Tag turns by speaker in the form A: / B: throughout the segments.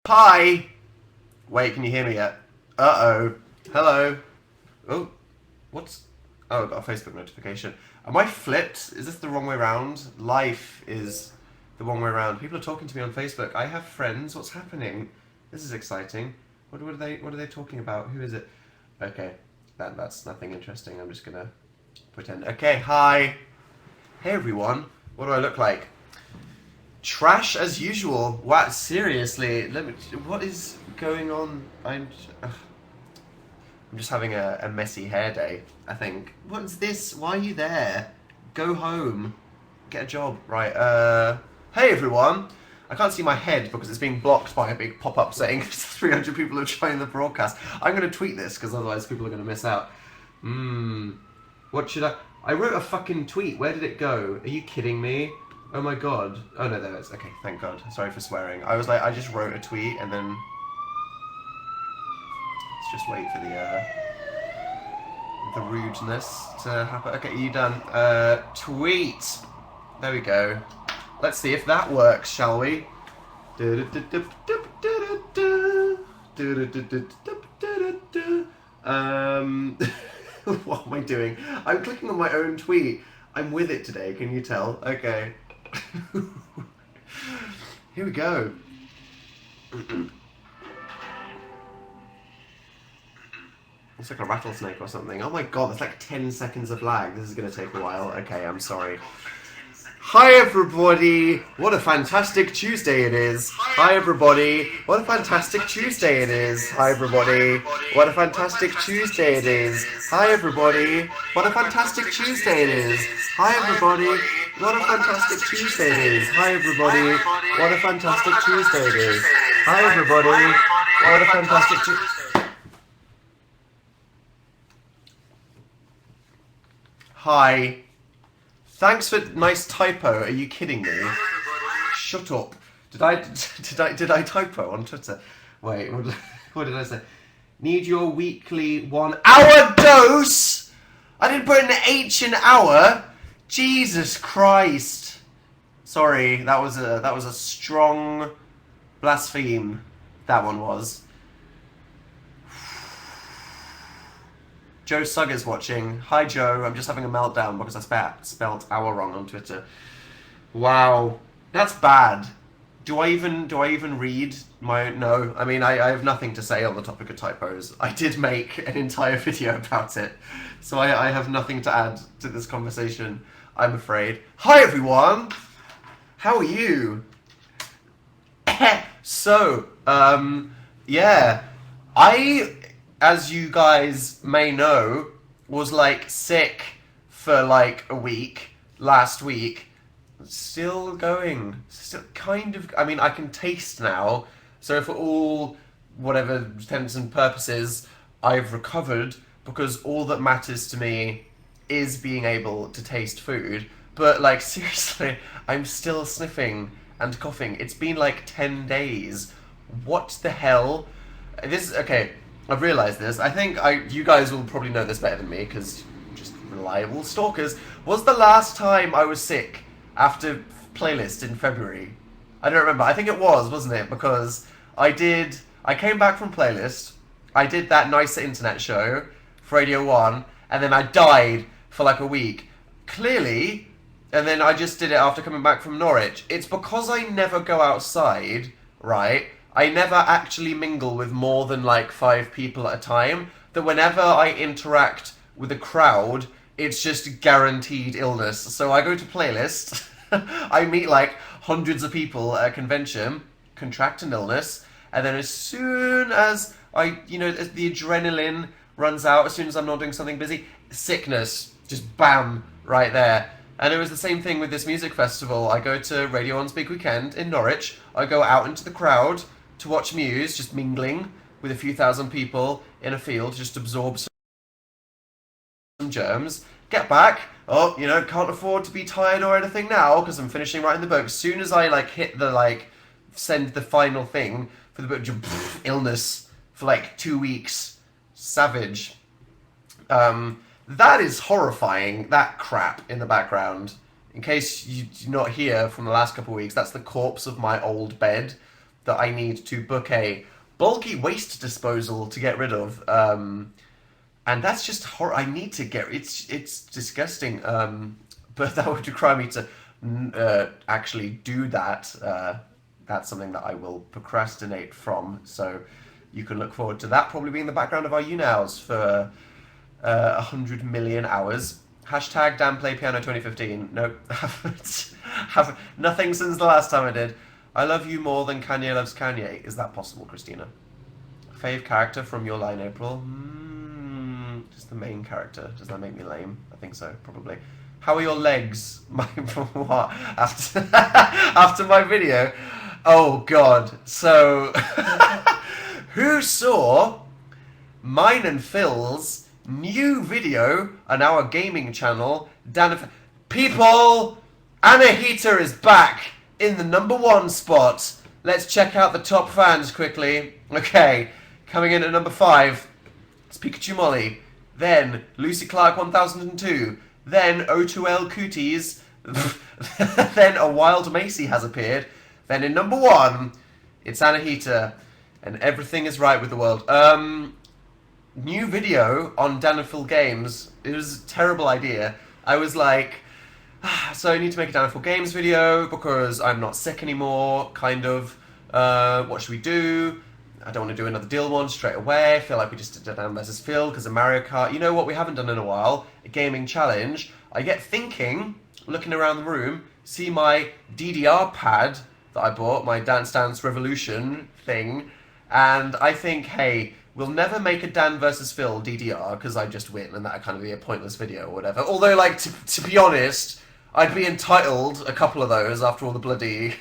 A: Hi! Wait, can you hear me yet? Uh-oh. Hello. Oh, what's... Oh, I got a Facebook notification. Am I flipped? Is this the wrong way around? Life is the wrong way around. People are talking to me on Facebook. I have friends. What's happening? This is exciting. What are they talking about? Who is it? Okay, that's nothing interesting. I'm just gonna pretend. Okay, hi. Hey everyone. What do I look like? Trash as usual. What? Seriously? What is going on? I'm just having a messy hair day, I think. What's this? Why are you there? Go home. Get a job. Right, hey everyone. I can't see my head because it's being blocked by a big pop-up saying 300 people are trying the broadcast. I'm going to tweet this because otherwise people are going to miss out. What should I wrote a fucking tweet. Where did it go? Are you kidding me? Oh my god. Oh no, there it is. Okay, thank god. Sorry for swearing. I was like, I just wrote a tweet and then... Let's just wait for the rudeness to happen. Okay, you done. Tweet. There we go. Let's see if that works, shall we? What am I doing? I'm clicking on my own tweet. I'm with it today, can you tell? Okay. Here we go. It's like a rattlesnake or something. Oh my god, that's like 10 seconds of lag. This is going to take a while. Okay, I'm sorry. Hi everybody! What a fantastic Tuesday it is! Hi everybody! What a fantastic Tuesday it is! Hi everybody! What a fantastic Tuesday it is! Hi everybody! What a fantastic Tuesday it is! Hi everybody! What a fantastic Tuesday it is! Hi everybody! What a fantastic Tuesday it is! Hi everybody! What a fantastic Tuesday. Hi. Thanks for nice typo. Are you kidding me? Shut up. Did I typo on Twitter? Wait, what did I say? Need your weekly 1 hour dose. I didn't put an H in hour. Jesus Christ. Sorry, that was a strong blaspheme. That one was. Joe Sugger's watching. Hi Joe, I'm just having a meltdown because I spelled hour wrong on Twitter. Wow, that's bad. Do I even read my... No, I mean, I have nothing to say on the topic of typos. I did make an entire video about it, so I have nothing to add to this conversation, I'm afraid. Hi everyone! How are you? So, yeah, as you guys may know, was like sick for like a week last week. Still going. Still kind of... I mean, I can taste now. So for all whatever intents and purposes, I've recovered because all that matters to me is being able to taste food. But like, seriously, I'm still sniffing and coughing. It's been like 10 days. What the hell? Okay, I've realised this. I think you guys will probably know this better than me, because just reliable stalkers. Was the last time I was sick after Playlist in February? I don't remember. I think it was, wasn't it? Because I came back from Playlist, I did that nicer internet show for Radio 1, and then I died for like a week. Clearly, and then I just did it after coming back from Norwich. It's because I never go outside, right? I never actually mingle with more than like 5 people at a time, that whenever I interact with a crowd, it's just guaranteed illness. So I go to Playlist, I meet like hundreds of people at a convention, contract an illness, and then as soon as as the adrenaline runs out, as soon as I'm not doing something busy, sickness, just bam, right there. And it was the same thing with this music festival. I go to Radio 1's Big Weekend in Norwich, I go out into the crowd to watch Muse, just mingling with a few thousand people in a field, just absorb some germs, get back, can't afford to be tired or anything now, because I'm finishing writing the book. As soon as I, hit the, send the final thing for the book, illness for, 2 weeks. Savage. That is horrifying, that crap in the background. In case you're not here from the last couple of weeks, that's the corpse of my old bed. that I need to book a bulky waste disposal to get rid of. And that's just I need to get it's disgusting. But that would require me to actually do that. That's something that I will procrastinate from. So you can look forward to that probably being the background of our Younows for 100 million hours. Hashtag Dan Play Piano 2015. Nope. Haven't nothing since the last time I did. I love you more than Kanye loves Kanye. Is that possible, Christina? Fave character from your line, April? Just the main character. Does that make me lame? I think so, probably. How are your legs? What? After my video? Oh, God. So, who saw mine and Phil's new video on our gaming channel? People, Anahita is back in the #1 spot. Let's check out the top fans quickly. Okay, coming in at number 5, it's Pikachu Molly. Then Lucy Clark 1002. Then O2L Cooties. Then a Wild Macy has appeared. Then in number 1, it's Anahita. And everything is right with the world. New video on Dan and Phil Games. It was a terrible idea. I was like, so I need to make a Dan and Phil Games video because I'm not sick anymore, kind of. What should we do? I don't want to do another deal one straight away. I feel like we just did Dan vs. Phil because of Mario Kart. You know what we haven't done in a while? A gaming challenge. I get thinking, looking around the room, see my DDR pad that I bought, my Dance Dance Revolution thing, and I think, hey, we'll never make a Dan vs. Phil DDR because I just win and that'd kind of be a pointless video or whatever. Although, like, to be honest, I'd be entitled a couple of those after all the bloody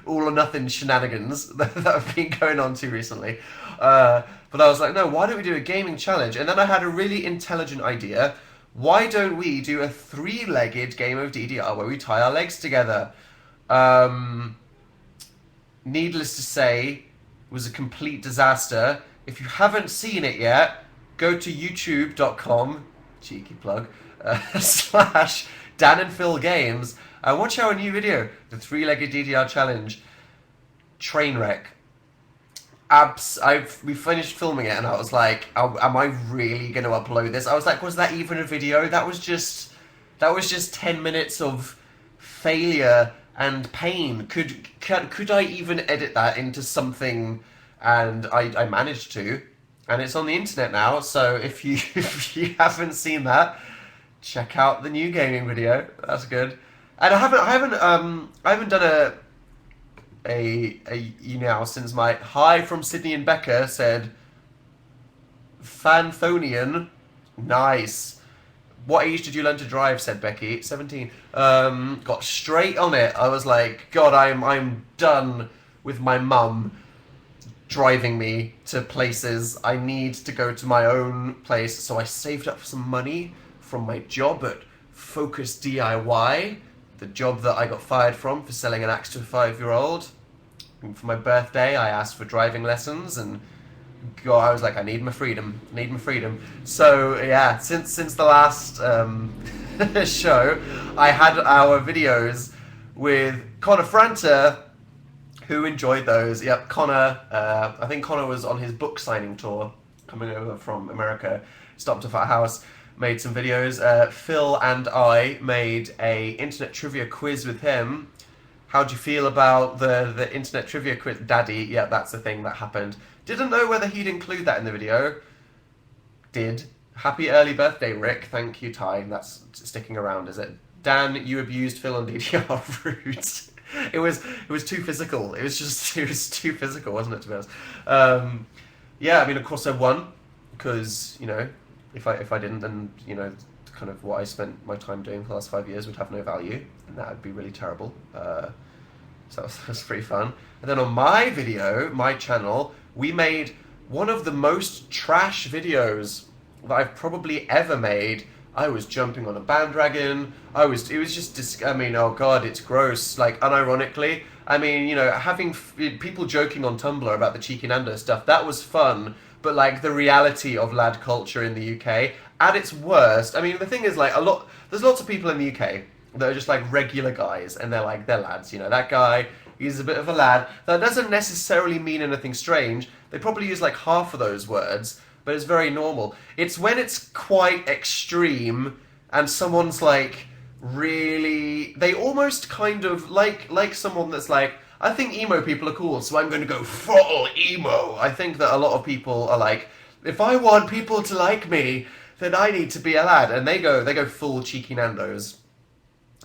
A: all or nothing shenanigans that have been going on too recently. But I was like, no, why don't we do a gaming challenge? And then I had a really intelligent idea. Why don't we do a 3-legged game of DDR where we tie our legs together? Needless to say, it was a complete disaster. If you haven't seen it yet, go to youtube.com, cheeky plug, / Dan and Phil Games, and watch our new video, the 3-legged DDR challenge. Trainwreck. We finished filming it and I was like, am I really going to upload this? I was like, was that even a video? That was just 10 minutes of failure and pain. Could I even edit that into something? And I managed to, and it's on the internet now. So if you haven't seen that, check out the new gaming video. That's good. And I haven't done a Younow since my hi from Sydney and Becca said Fanthonian. Nice. What age did you learn to drive? Said Becky. 17. Got straight on it. I was like, God, I'm done with my mum driving me to places. I need to go to my own place. So I saved up some money from my job at Focus DIY, the job that I got fired from for selling an axe to a 5-year-old. And for my birthday, I asked for driving lessons, and God, I was like, I need my freedom. So yeah, since the last show, I had our videos with Connor Franta, who enjoyed those. Yep, Connor. I think Connor was on his book signing tour, coming over from America. Stopped off at our house, made some videos. Phil and I made a internet trivia quiz with him. How do you feel about the internet trivia quiz? Daddy, yeah, that's the thing that happened. Didn't know whether he'd include that in the video. Did. Happy early birthday, Rick. Thank you, Ty. That's sticking around, is it? Dan, you abused Phil on DDR routes. It was too physical. It was too physical, wasn't it, to be honest? Yeah, I mean, of course I won, because, you know, if I didn't, then, you know, kind of what I spent my time doing for the last 5 years would have no value, and that would be really terrible. So that was pretty fun. And then on my video, my channel, we made one of the most trash videos that I've probably ever made. I was jumping on a bandwagon. It was just, I mean, oh God, it's gross. Like, unironically, I mean, you know, having people joking on Tumblr about the Cheeky Nando stuff, that was fun. But like the reality of lad culture in the UK, at its worst, I mean, the thing is, like, there's lots of people in the UK that are just like regular guys, and they're lads, you know, that guy, he's a bit of a lad. That doesn't necessarily mean anything strange. They probably use like half of those words, but it's very normal. It's when it's quite extreme and someone's like really, they almost kind of like someone that's like, I think emo people are cool, so I'm going to go full emo. I think that a lot of people are like, if I want people to like me, then I need to be a lad, and they go full cheeky Nando's.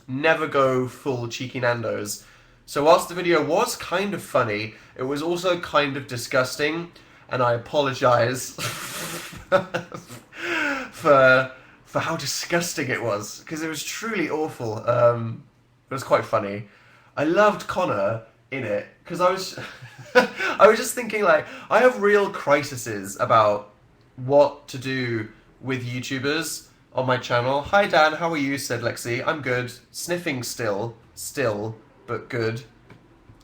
A: Never go full cheeky Nando's. So whilst the video was kind of funny, it was also kind of disgusting, and I apologise for how disgusting it was, because it was truly awful. It was quite funny. I loved Connor in it because I was I was just thinking, like, I have real crises about what to do with YouTubers on my channel. Hi Dan, how are you? Said Lexi. I'm good. Sniffing still, but good.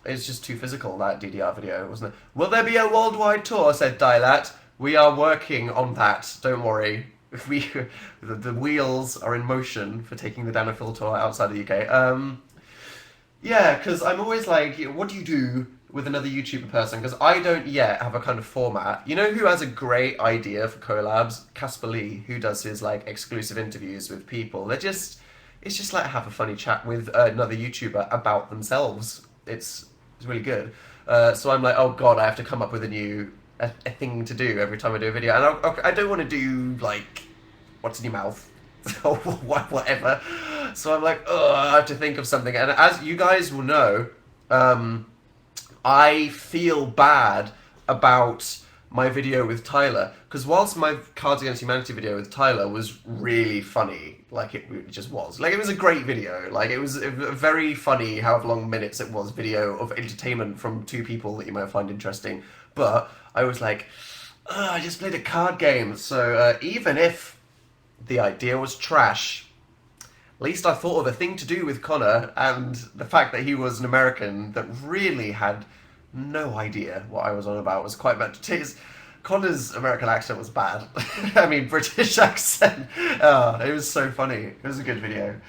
A: It's just too physical, that DDR video, wasn't it? Will there be a worldwide tour? Said Dilat. We are working on that. Don't worry. The wheels are in motion for taking the Danafil tour outside the UK. Yeah, because I'm always like, what do you do with another YouTuber person? Because I don't yet have a kind of format. You know who has a great idea for collabs? Casper Lee, who does his like exclusive interviews with people. It's just like have a funny chat with another YouTuber about themselves. It's really good. So I'm like, oh god, I have to come up with a thing to do every time I do a video, and I don't want to do like, what's in your mouth? Or whatever. So I'm like, oh, I have to think of something. And as you guys will know, I feel bad about my video with Tyler, because whilst my Cards Against Humanity video with Tyler was really funny, like it just was, like it was a great video, like it was a very funny, however long minutes it was, video of entertainment from two people that you might find interesting, but I was like, I just played a card game, so even if the idea was trash, at least I thought of a thing to do with Connor, and the fact that he was an American that really had no idea what I was on about was quite bad. Connor's American accent was bad. I mean, British accent. It was so funny. It was a good video.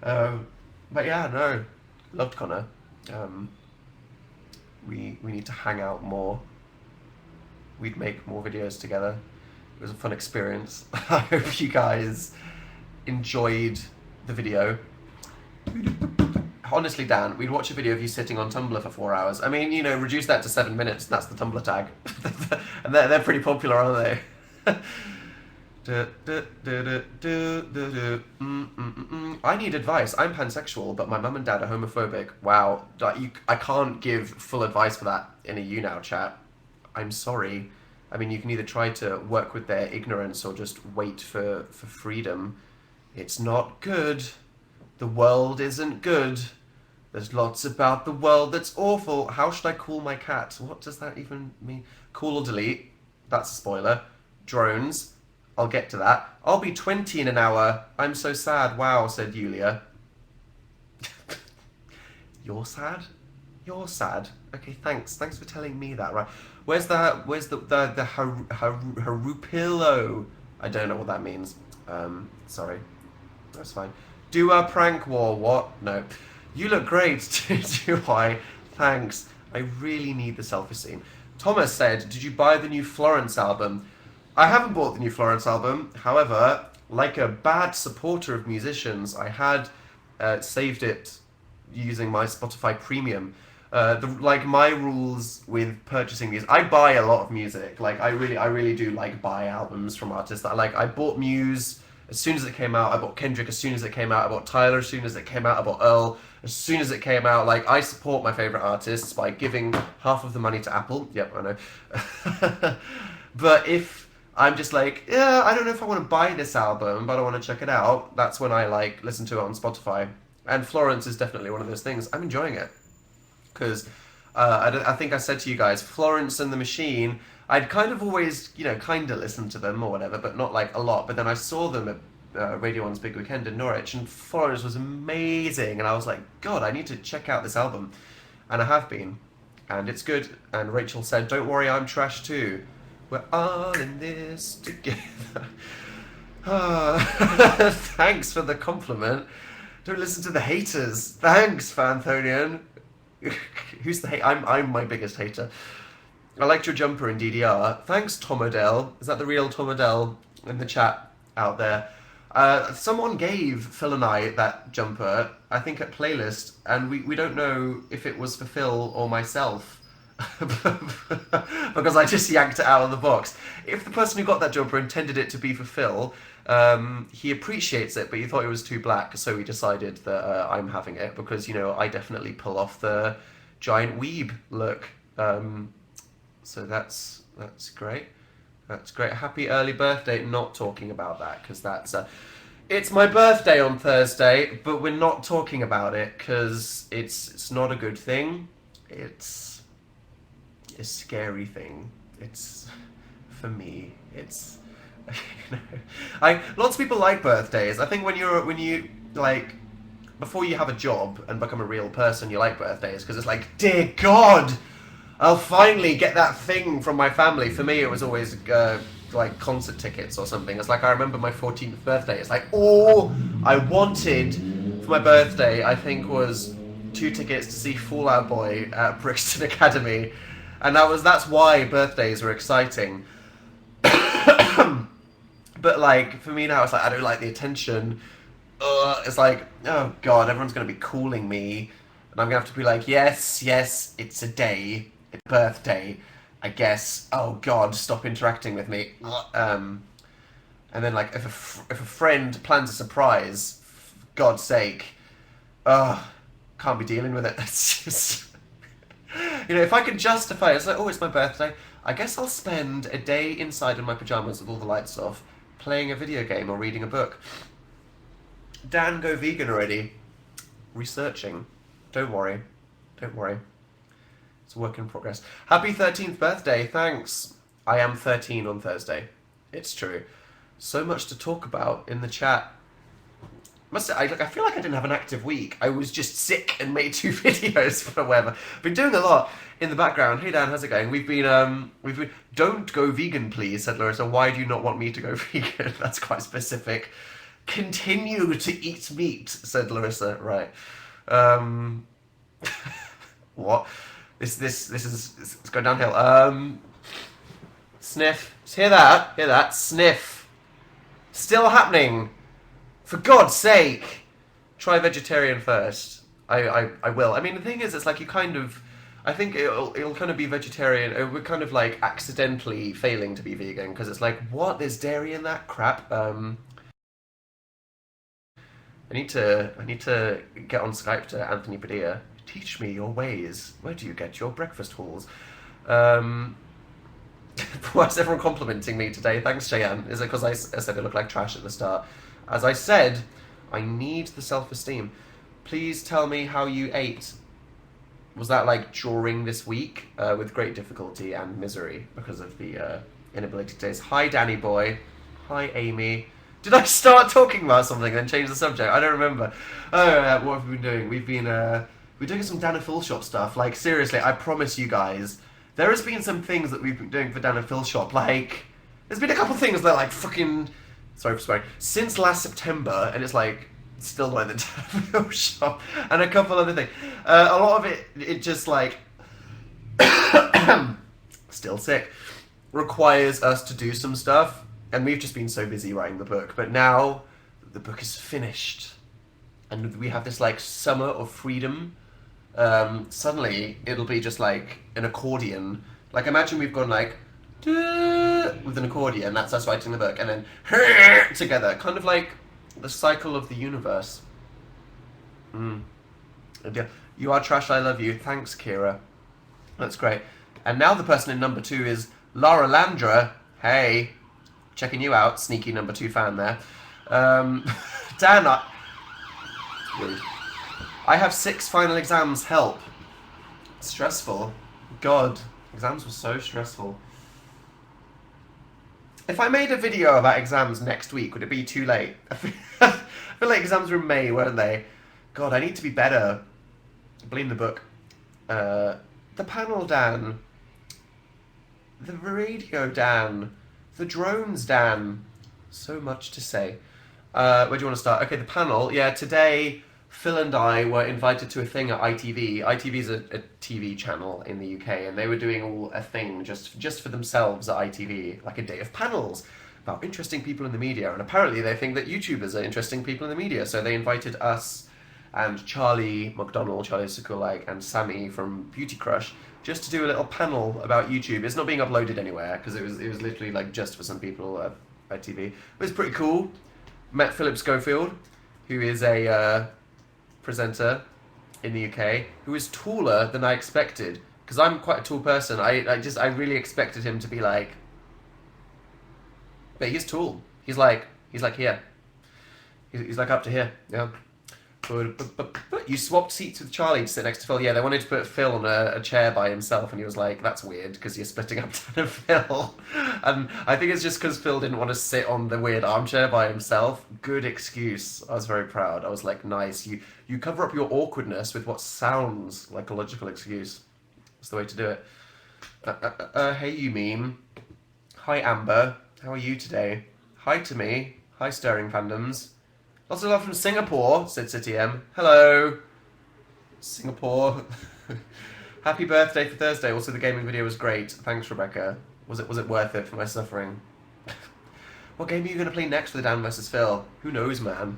A: But yeah, no, loved Connor. We need to hang out more. We'd make more videos together. It was a fun experience. I hope you guys enjoyed the video. Honestly, Dan, we'd watch a video of you sitting on Tumblr for 4 hours. I mean, you know, reduce that to 7 minutes, that's the Tumblr tag. And they're pretty popular, aren't they? I need advice. I'm pansexual, but my mum and dad are homophobic. Wow. I can't give full advice for that in a Younow chat. I'm sorry. I mean, you can either try to work with their ignorance or just wait for freedom. It's not good. The world isn't good. There's lots about the world that's awful. How should I call my cat? What does that even mean? Call or delete. That's a spoiler. Drones. I'll get to that. I'll be 20 in an hour. I'm so sad. Wow, said Yulia. You're sad? You're sad. Okay, thanks. Thanks for telling me that, right? Where's the harupillo? I don't know what that means. Sorry. That's fine. Do a prank war. What? No. You look great. Do I? Thanks. I really need the selfie scene. Thomas said, did you buy the new Florence album? I haven't bought the new Florence album. However, like a bad supporter of musicians, I had saved it using my Spotify Premium. Like my rules with purchasing these, I buy a lot of music. Like I really do like buy albums from artists that I bought Muse as soon as it came out. I bought Kendrick as soon as it came out. I bought Tyler as soon as it came out. I bought Earl as soon as it came out. Like, I support my favorite artists by giving half of the money to Apple. Yep, I know. But if I'm just like, yeah, I don't know if I want to buy this album, but I want to check it out, that's when I like listen to it on Spotify. And Florence is definitely one of those things. I'm enjoying it. Because I think I said to you guys, Florence and the Machine, I'd kind of always, kind of listened to them or whatever, but not like a lot. But then I saw them at Radio 1's Big Weekend in Norwich, and Florence was amazing. And I was like, God, I need to check out this album. And I have been. And it's good. And Rachel said, don't worry, I'm trash too. We're all in this together. Thanks for the compliment. Don't listen to the haters. Thanks, Fanthonian. Who's the hate? I'm my biggest hater. I liked your jumper in DDR. Thanks, Tom Odell. Is that the real Tom Odell in the chat out there? Someone gave Phil and I that jumper, I think at Playlist, and we don't know if it was for Phil or myself. Because I just yanked it out of the box. If the person who got that jumper intended it to be for Phil, he appreciates it, but he thought it was too black, so we decided that I'm having it because, you know, I definitely pull off the giant weeb look. So that's great. That's great. Happy early birthday. Not talking about that because that's it's my birthday on Thursday, but we're not talking about it because it's not a good thing. It's a scary thing. It's for me. It's you know, lots of people like birthdays. I think when you like before you have a job and become a real person, you like birthdays because it's like, dear God, I'll finally get that thing from my family. For me, it was always like concert tickets or something. It's like I remember my 14th birthday. It's like all I wanted for my birthday, I think, was 2 tickets to see Fall Out Boy at Brixton Academy, and that's why birthdays were exciting. But like for me now, it's like I don't like the attention. It's like, oh God, everyone's gonna be calling me, and I'm gonna have to be like, yes, it's a day. It's birthday, I guess. Oh God, stop interacting with me. And then like if a friend plans a surprise, for God's sake, can't be dealing with it. It's just, you know, if I could justify it, it's like, oh, it's my birthday. I guess I'll spend a day inside in my pajamas with all the lights off, playing a video game or reading a book. Dan, go vegan already. Researching. Don't worry. It's a work in progress. Happy 13th birthday, thanks. I am 13 on Thursday. It's true. So much to talk about in the chat. I feel like I didn't have an active week. I was just sick and made 2 videos for whatever. Been doing a lot in the background. Hey Dan, how's it going? We've been don't go vegan please, said Larissa. Why do you not want me to go vegan? That's quite specific. Continue to eat meat, said Larissa. Right. What? This is it's going downhill. Sniff. Hear that? Hear that? Sniff. Still happening. For God's sake. Try vegetarian first. I will. I mean, the thing is, it's like you kind of, I think it'll kind of be vegetarian. We're kind of like accidentally failing to be vegan because it's like, what? There's dairy in that crap. I need to get on Skype to Anthony Padilla. Teach me your ways. Where do you get your breakfast halls? Why is everyone complimenting me today? Thanks, Cheyenne. Is it because I said it looked like trash at the start? As I said, I need the self-esteem. Please tell me how you ate. Was that like during this week? With great difficulty and misery because of the inability to taste. Hi, Danny boy. Hi, Amy. Did I start talking about something and then change the subject? I don't remember. Oh, what have we been doing? We've been we're doing some Dan and Phil Shop stuff. Like, seriously, I promise you guys, there has been some things that we've been doing for Dan and Phil Shop. Like, there's been a couple things that, like, fucking... Sorry for swearing. Since last September, and it's, like, still not in the Dan and Phil Shop. And a couple other things. A lot of it just, like... still sick. Requires us to do some stuff. And we've just been so busy writing the book. But now, the book is finished. And we have this, like, summer of freedom. Suddenly it'll be just like an accordion. Like imagine we've gone like with an accordion, that's us writing the book, and then together, kind of like the cycle of the universe. You are trash, I love you. Thanks, Kira. That's great. And now the person in number 2 is Lara Landra. Hey, checking you out, sneaky number 2 fan there. Dan, rude. I have 6 final exams, help. Stressful. God, exams were so stressful. If I made a video about exams next week, would it be too late? I feel like exams were in May, weren't they? God, I need to be better. Blame the book. The panel, Dan. The radio, Dan. The drones, Dan. So much to say. Where do you want to start? Okay, the panel. Yeah, today... Phil and I were invited to a thing at ITV. ITV is a TV channel in the UK, and they were doing a thing just for themselves at ITV, like a day of panels about interesting people in the media. And apparently they think that YouTubers are interesting people in the media, so they invited us and Charlie McDonald, Charlie Sukulik, and Sammy from Beauty Crush just to do a little panel about YouTube. It's not being uploaded anywhere because it was literally like just for some people at ITV. It was pretty cool. Met Philip Schofield, who is a presenter in the UK, who is taller than I expected, because I'm quite a tall person. I really expected him to be like, but he's tall. He's like here. He's like up to here. Yeah. But you swapped seats with Charlie to sit next to Phil. Yeah, they wanted to put Phil on a chair by himself, and he was like, that's weird because you're splitting up to Phil. And I think it's just because Phil didn't want to sit on the weird armchair by himself. Good excuse. I was very proud. I was like, nice. You cover up your awkwardness with what sounds like a logical excuse. That's the way to do it. Hey, you meme. Hi, Amber. How are you today? Hi to me. Hi, Stirring Fandoms. Lots of love from Singapore, said City M. Hello, Singapore. Happy birthday for Thursday. Also, the gaming video was great. Thanks, Rebecca. Was it worth it for my suffering? What game are you going to play next for the Dan vs. Phil? Who knows, man?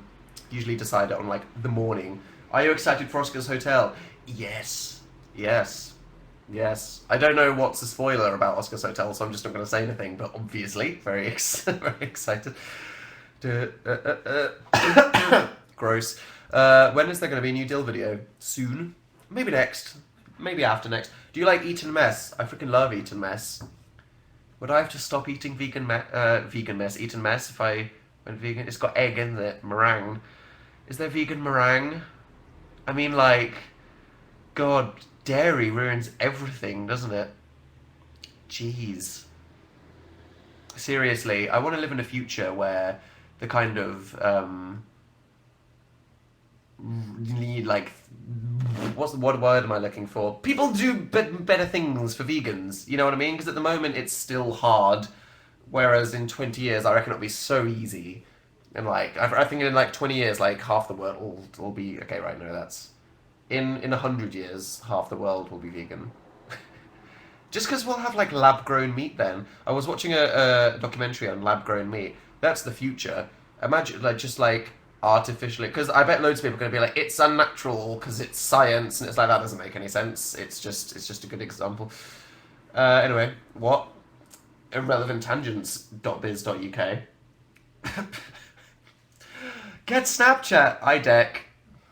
A: Usually decide it on, like, the morning. Are you excited for Oscar's Hotel? Yes. Yes. Yes. I don't know what's a spoiler about Oscar's Hotel, so I'm just not going to say anything, but obviously, very excited. Gross. When is there going to be a new Dill video? Soon? Maybe next. Maybe after next. Do you like Eton Mess? I freaking love Eton Mess. Would I have to stop eating Eton Mess if I went vegan? It's got egg in it, meringue. Is there vegan meringue? I mean, like, God, dairy ruins everything, doesn't it? Jeez. Seriously, I want to live in a future where the kind of like, what word am I looking for? People do better things for vegans. You know what I mean? Because at the moment it's still hard, whereas in 20 years I reckon it'll be so easy. And like, I think in like 20 years, like half the world will be okay. Right? No, that's in 100 years, half the world will be vegan. Just because we'll have like lab-grown meat then. I was watching a documentary on lab-grown meat. That's the future. Imagine like just like artificially, because I bet loads of people are going to be like, it's unnatural because it's science, and it's like, that doesn't make any sense. It's just a good example. Anyway, what? irrelevanttangents.biz.uk. Get Snapchat, IDEC.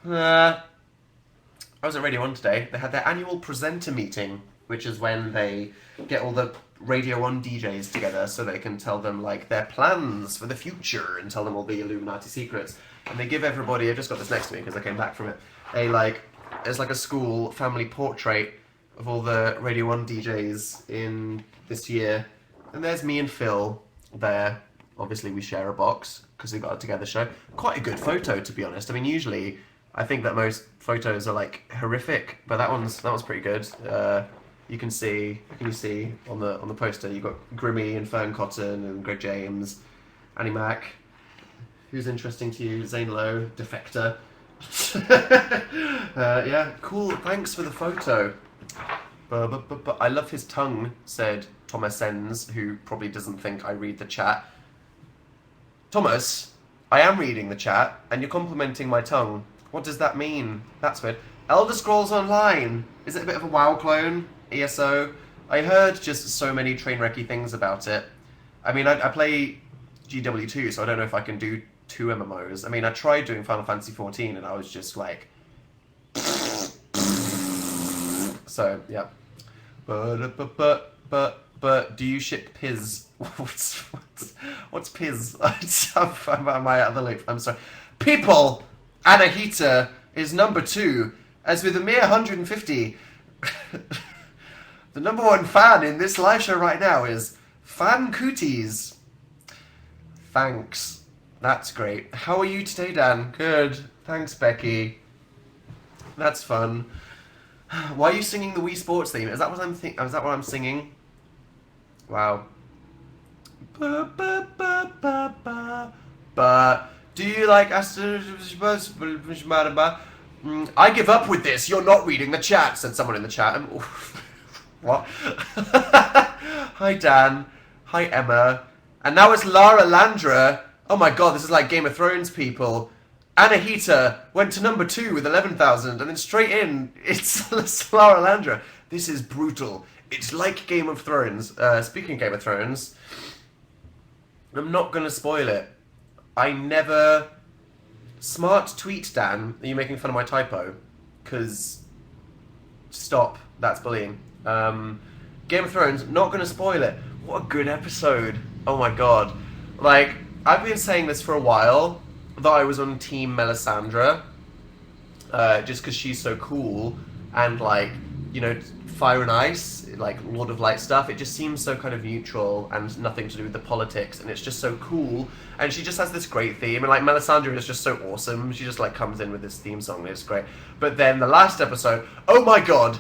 A: I was at Radio 1 today. They had their annual presenter meeting, which is when they get all the Radio 1 DJs together so they can tell them like their plans for the future and tell them all the Illuminati secrets. And they give everybody, I've just got this next to me because I came back from it, it's like a school family portrait of all the Radio 1 DJs in this year. And there's me and Phil there. Obviously we share a box because we got a together show. Quite a good photo, to be honest. I mean, usually I think that most photos are like horrific, but that one's pretty good. You can see, what can you see on the poster? You've got Grimmy and Fern Cotton and Greg James, Annie Mac. Who's interesting to you? Zane Lowe, Defector. Yeah, cool. Thanks for the photo. But I love his tongue, said Thomas Sens, who probably doesn't think I read the chat. Thomas, I am reading the chat, and you're complimenting my tongue. What does that mean? That's weird. Elder Scrolls Online. Is it a bit of a WoW clone? ESO? I heard just so many train-wrecky things about it. I mean, I play GW2, so I don't know if I can do 2 MMOs. I mean, I tried doing Final Fantasy 14, and I was just like... So, yeah. But do you ship Piz? What's Piz? I'm out of the loop. I'm sorry. People! Anahita is number 2, as with a mere 150. The number 1 fan in this live show right now is Fan Cooties. Thanks. That's great. How are you today, Dan? Good. Thanks, Becky. That's fun. Why are you singing the Wii Sports theme? Is that what I'm Is that what I'm singing? Wow. But do you like I give up with this. You're not reading the chat, said someone in the chat. What? Hi, Dan. Hi, Emma. And now it's Lara Landra. Oh my god, this is like Game of Thrones people. Anahita went to number 2 with 11,000, and then straight in, it's Lara Landra. This is brutal. It's like Game of Thrones. Speaking of Game of Thrones, I'm not going to spoil it. I never... Smart tweet, Dan. Are you making fun of my typo? Because... Stop. That's bullying. Game of Thrones, not going to spoil it. What a good episode. Oh my god. Like, I've been saying this for a while, that I was on Team Melisandre, just because she's so cool, and like, you know, Fire and Ice, like Lord of Light stuff, it just seems so kind of neutral and nothing to do with the politics, and it's just so cool, and she just has this great theme, and like Melisandre is just so awesome, she just like comes in with this theme song, and it's great. But then the last episode, oh my god,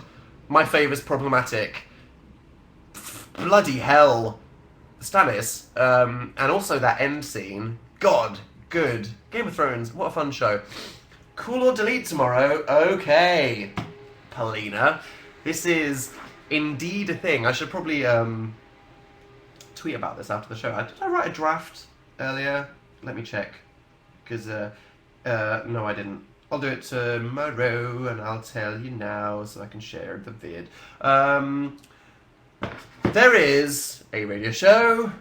A: my favorite's problematic. Bloody hell. Stannis, and also that end scene, god, good. Game of Thrones, what a fun show. Cool or delete tomorrow? Okay, Paulina. This is indeed a thing. I should probably tweet about this after the show. Did I write a draft earlier? Let me check. Because, no I didn't. I'll do it tomorrow and I'll tell you now so I can share the vid. There is a radio show,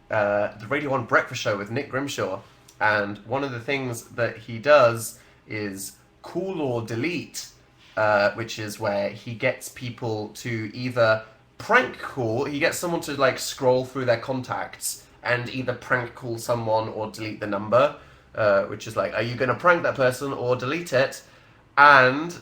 A: the Radio 1 Breakfast Show with Nick Grimshaw, and one of the things that he does is Cool or Delete, which is where he gets people to either prank call, he gets someone to like scroll through their contacts and either prank call someone or delete the number, which is like, are you going to prank that person or delete it? And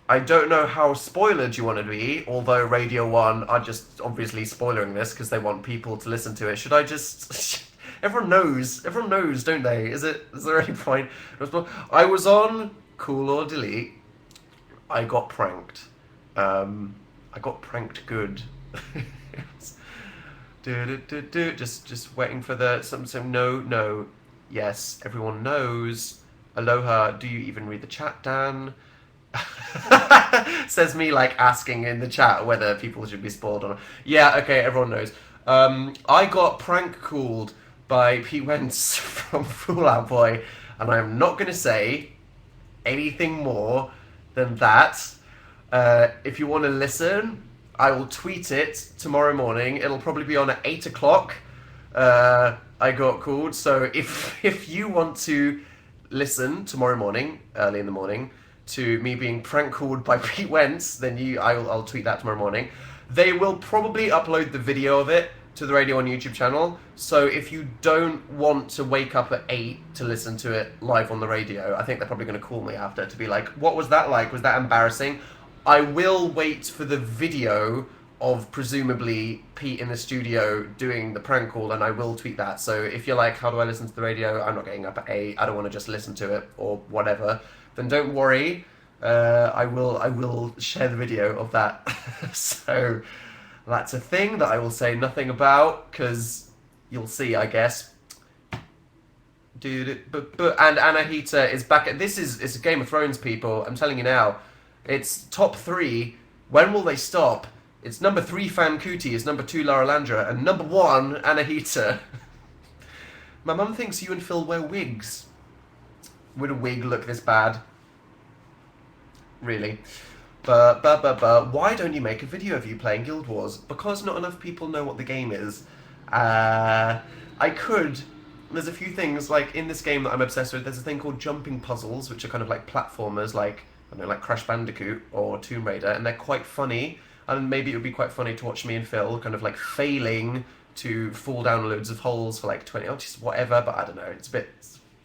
A: I don't know how spoilered you want to be, although Radio 1 are just obviously spoiling this because they want people to listen to it. Should I just... Everyone knows, don't they? Is there any point? I was on Cool or Delete. I got pranked. I got pranked good. Just waiting for the... Some no. Yes, everyone knows. Aloha, do you even read the chat, Dan? Says me like asking in the chat whether people should be spoiled or not. Yeah, okay, everyone knows. I got prank called by Pete Wentz from Fall Out Boy, and I'm not going to say anything more than that. If you want to listen, I will tweet it tomorrow morning. It'll probably be on at 8 o'clock. I got called, so if you want to listen tomorrow morning, early in the morning, to me being prank called by Pete Wentz, then I'll tweet that tomorrow morning. They will probably upload the video of it to the Radio 1 YouTube channel, so if you don't want to wake up at 8 to listen to it live on the radio, I think they're probably going to call me after to be like, what was that like? Was that embarrassing? I will wait for the video of presumably Pete in the studio doing the prank call, and I will tweet that. So if you're like, how do I listen to the radio? I'm not getting up at 8, I don't want to just listen to it, or whatever, then don't worry, I will share the video of that. So that's a thing that I will say nothing about, because you'll see, I guess. And Anahita is back. It's Game of Thrones, people. I'm telling you now. It's top 3. When will they stop? It's number 3 Fan Kuti, it's number 2 Lara Landra, and number 1 Anahita. My mum thinks you and Phil wear wigs. Would a wig look this bad? Really? But, why don't you make a video of you playing Guild Wars? Because not enough people know what the game is. I could. There's a few things, like, in this game that I'm obsessed with. There's a thing called jumping puzzles, which are kind of like platformers, like, I don't know, like Crash Bandicoot or Tomb Raider, and they're quite funny. And maybe it would be quite funny to watch me and Phil kind of like failing to fall down loads of holes for like 20, just whatever, but I don't know, it's a bit...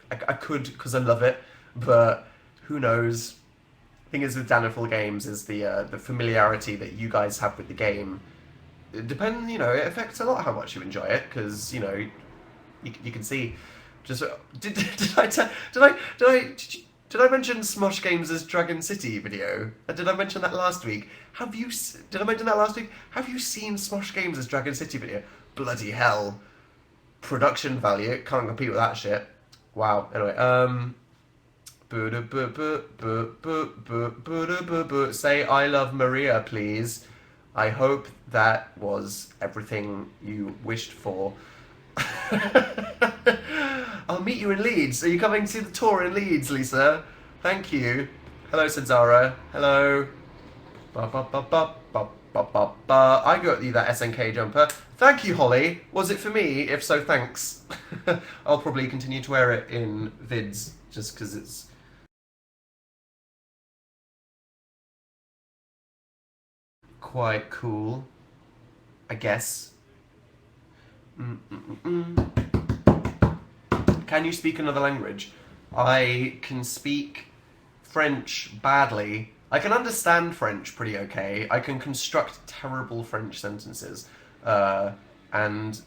A: I could, because I love it, but who knows? The thing is with Daniful Games is the familiarity that you guys have with the game. It depends, you know, it affects a lot how much you enjoy it, because, you know, you can see... Just did I mention Smosh Games' Dragon City video? Did I mention that last week? Did I mention that last week? Have you seen Smosh Games' Dragon City video? Bloody hell. Production value, can't compete with that shit. Wow. Anyway, Say I love Maria, please. I hope that was everything you wished for. I'll meet you in Leeds. Are you coming to the tour in Leeds, Lisa? Thank you. Hello, Sanzara. Hello. Ba, ba, ba, ba, ba, ba, ba, ba. I got you that SNK jumper. Thank you, Holly. Was it for me? If so, thanks. I'll probably continue to wear it in vids just because it's quite cool, I guess. Mm-mm-mm. Can you speak another language? I can speak French badly. I can understand French pretty okay. I can construct terrible French sentences, and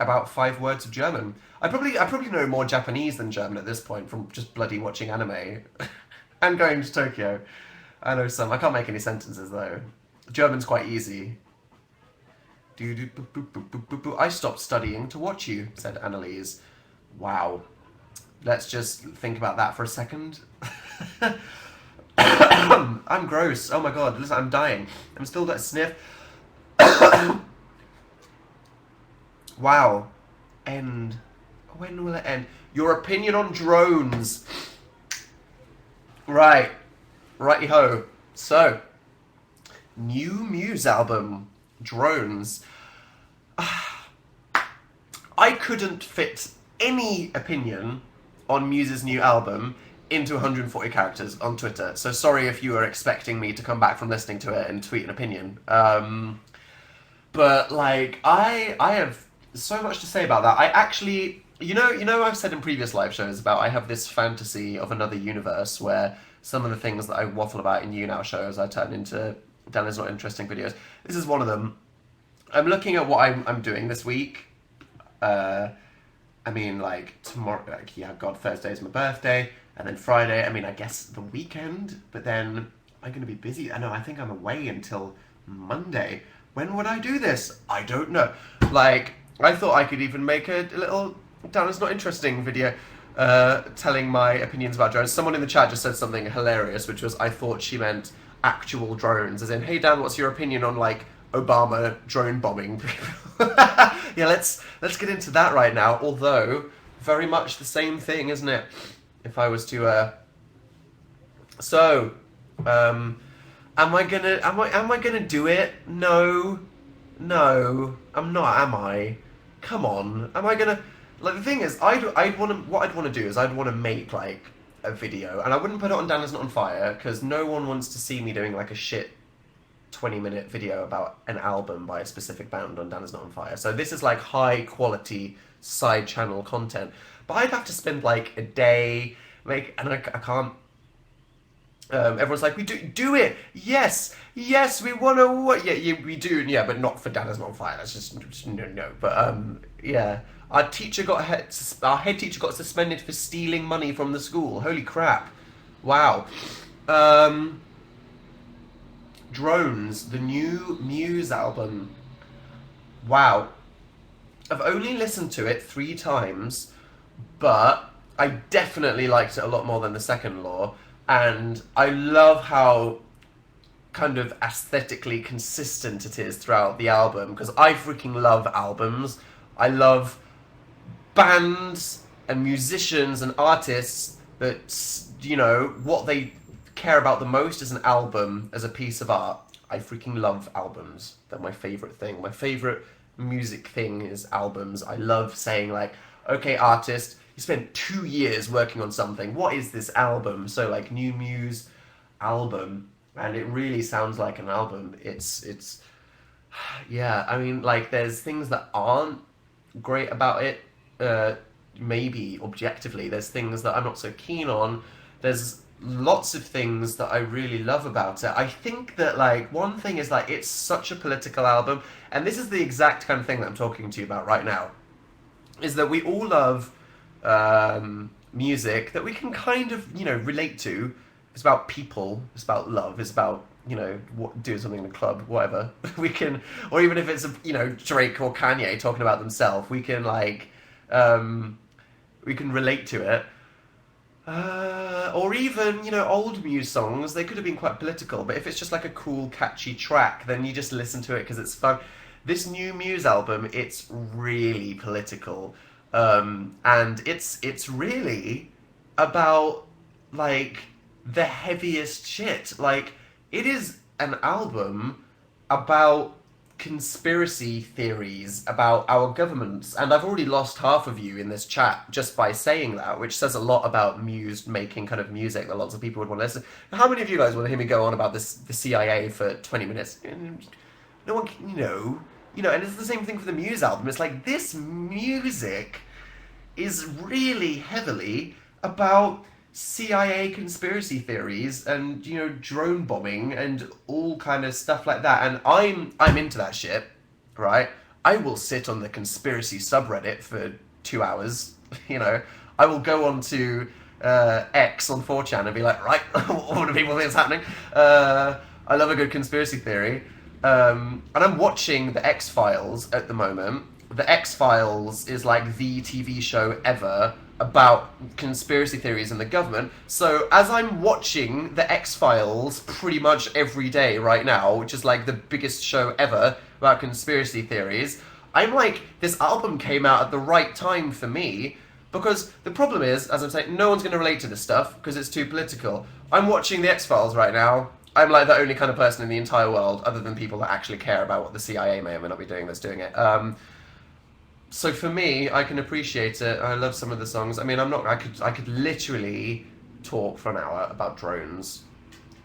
A: about 5 words of German. I probably know more Japanese than German at this point from just bloody watching anime and going to Tokyo. I know some. I can't make any sentences though. German's quite easy. I stopped studying to watch you, said Annalise. Wow. Let's just think about that for a second. I'm gross. Oh my god, listen, I'm dying. I'm still got a sniff. Wow. End. When will it end? Your opinion on drones. Right. Righty-ho. So, new Muse album, Drones. I couldn't fit any opinion on Muse's new album into 140 characters on Twitter. So sorry if you were expecting me to come back from listening to it and tweet an opinion. But like, I have so much to say about that. I actually, I've said in previous live shows about I have this fantasy of another universe where some of the things that I waffle about in Younow shows I turn into Dan is not interesting videos. This is one of them. I'm looking at what I'm doing this week. I mean, like, tomorrow, like, yeah, God, Thursday is my birthday, and then Friday, I mean, I guess the weekend, but then I'm going to be busy. I know, I think I'm away until Monday. When would I do this? I don't know. Like, I thought I could even make a little Dan is not interesting video telling my opinions about drones. Someone in the chat just said something hilarious, which was, I thought she meant actual drones, as in, hey Dan, what's your opinion on, like, Obama drone bombing people? Yeah, let's get into that right now. Although very much the same thing, isn't it? If I was to am I gonna do it? No, I'm not. Am I? Come on. Am I gonna? Like, the thing is, I'd want to do is I'd want to make like a video, and I wouldn't put it on Dan is Not on Fire because no one wants to see me doing like a shit 20-minute video about an album by a specific band on Dan is Not on Fire. So this is like high quality side channel content. But I'd have to spend like a day and I can't. Everyone's like, we do it. Yes, we want to. What? Yeah, we do. Yeah, but not for Dan is Not on Fire. That's just no. But yeah, our head teacher got suspended for stealing money from the school. Holy crap! Wow. Drones, the new Muse album. Wow. I've only listened to it 3 times, but I definitely liked it a lot more than the second Law, and I love how kind of aesthetically consistent it is throughout the album, because I freaking love albums. I love bands and musicians and artists that, what they care about the most is an album as a piece of art. I freaking love albums. They're my favorite thing. My favorite music thing is albums. I love saying like, okay, artist, you spent 2 years working on something. What is this album? So like, new Muse album, and it really sounds like an album. It's yeah, I mean, like, there's things that aren't great about it. Maybe objectively, there's things that I'm not so keen on. There's lots of things that I really love about it. I think that, like, one thing is, like, it's such a political album, and this is the exact kind of thing that I'm talking to you about right now, is that we all love music that we can kind of, relate to. It's about people, it's about love, it's about, doing something in a club, whatever. We can, or even if it's, Drake or Kanye talking about themselves, we can, like, we can relate to it. Or even, old Muse songs, they could have been quite political, but if it's just like a cool, catchy track, then you just listen to it because it's fun. This new Muse album, it's really political. And it's really about, like, the heaviest shit. Like, it is an album about conspiracy theories about our governments, and I've already lost half of you in this chat just by saying that, which says a lot about Muse making kind of music that lots of people would want to listen. How many of you guys want to hear me go on about the CIA for 20 minutes? No one can, and it's the same thing for the Muse album. It's like this music is really heavily about CIA conspiracy theories and drone bombing and all kind of stuff like that. And I'm into that shit, right? I will sit on the conspiracy subreddit for 2 hours. I will go on to X on 4chan and be like, right, what do people think is happening? I love a good conspiracy theory. And I'm watching the X-Files at the moment. The X-Files is like the TV show ever about conspiracy theories in the government. So as I'm watching the X-Files pretty much every day right now, which is like the biggest show ever about conspiracy theories, I'm like, this album came out at the right time for me, because the problem is, as I'm saying, no one's going to relate to this stuff because it's too political. I'm watching the X-Files right now. I'm like the only kind of person in the entire world, other than people that actually care about what the CIA may or may not be doing, that's doing it. So for me, I can appreciate it. I love some of the songs. I mean, I could literally talk for an hour about drones.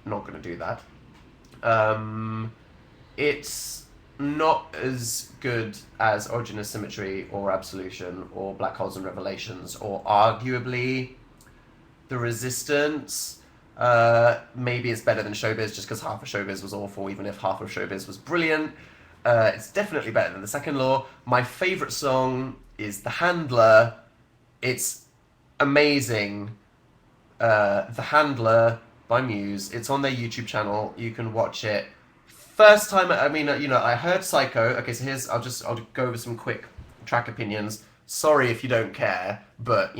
A: Not going to do that. It's not as good as Origin of Symmetry or Absolution or Black Holes and Revelations or arguably The Resistance. Maybe it's better than Showbiz just because half of Showbiz was awful, even if half of Showbiz was brilliant. It's definitely better than The Second Law. My favourite song is The Handler. It's amazing. The Handler by Muse. It's on their YouTube channel. You can watch it. First time, I heard Psycho. Okay, so I'll go over some quick track opinions. Sorry if you don't care, but,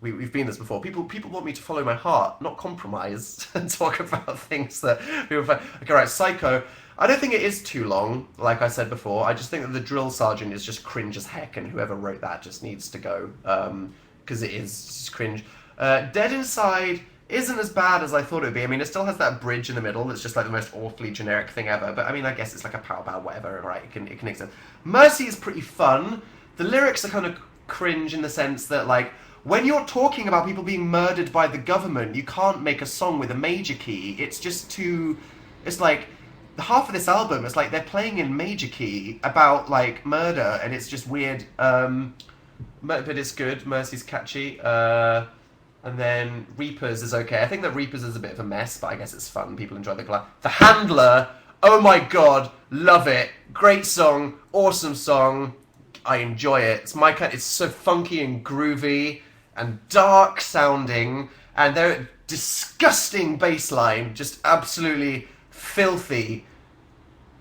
A: we've been this before. People want me to follow my heart, not compromise, and talk about things that people find. Okay, right, Psycho. I don't think it is too long, like I said before. I just think that the drill sergeant is just cringe as heck, and whoever wrote that just needs to go, because it is just cringe. Dead Inside isn't as bad as I thought it would be. I mean, it still has that bridge in the middle that's just like the most awfully generic thing ever, but I mean, I guess it's like a power ballad, whatever, right? It can exist. Mercy is pretty fun. The lyrics are kind of cringe in the sense that, like, when you're talking about people being murdered by the government, you can't make a song with a major key. It's just too... It's like... Half of this album, it's like they're playing in major key about, like, murder, and it's just weird. But it's good. Mercy's catchy. And then Reapers is okay. I think that Reapers is a bit of a mess, but I guess it's fun. People enjoy the glass. The Handler, oh my god, love it. Great song, awesome song. I enjoy it. It's my kind. It's so funky and groovy and dark sounding, and their disgusting bass line, just absolutely filthy,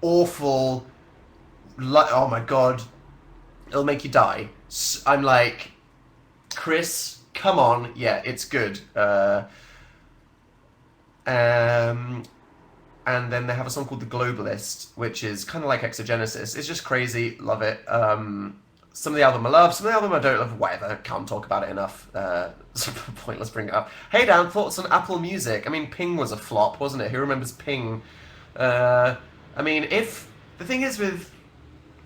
A: awful. Oh my god, it'll make you die. I'm like, Chris, come on, yeah, it's good. And then they have a song called The Globalist, which is kind of like Exogenesis. It's just crazy, love it. Some of the album I love, some of the album I don't love, whatever, can't talk about it enough. It's pointless bring it up. Hey Dan, thoughts on Apple Music? I mean, Ping was a flop, wasn't it? Who remembers Ping? I mean, if... The thing is with...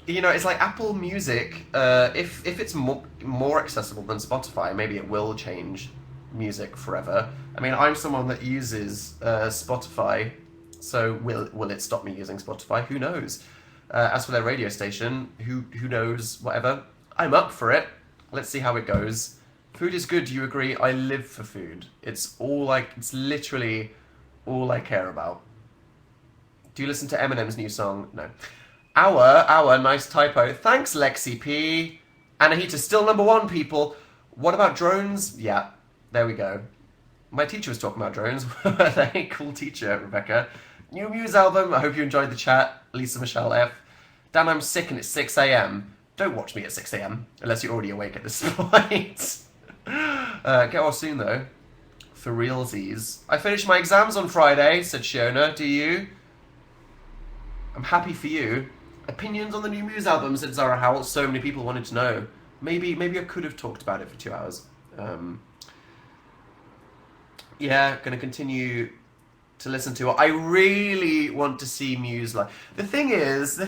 A: it's like Apple Music, if it's more accessible than Spotify, maybe it will change music forever. I mean, I'm someone that uses Spotify, so will it stop me using Spotify? Who knows? As for their radio station, who knows, whatever. I'm up for it. Let's see how it goes. Food is good, do you agree? I live for food. It's literally all I care about. Do you listen to Eminem's new song? No. Our, nice typo. Thanks, Lexi P. Anahita's still #1, people. What about drones? Yeah, there we go. My teacher was talking about drones. Hey, cool teacher, Rebecca. New Muse album. I hope you enjoyed the chat. Lisa Michelle F. Dan, I'm sick and it's 6 a.m. Don't watch me at 6 a.m. unless you're already awake at this point. Get off soon, though. For realsies. I finished my exams on Friday, said Shiona. Do you? I'm happy for you. Opinions on the new Muse album, said Zara Howell. So many people wanted to know. Maybe I could have talked about it for 2 hours. Yeah, gonna continue to listen to it. I really want to see Muse live. The thing is,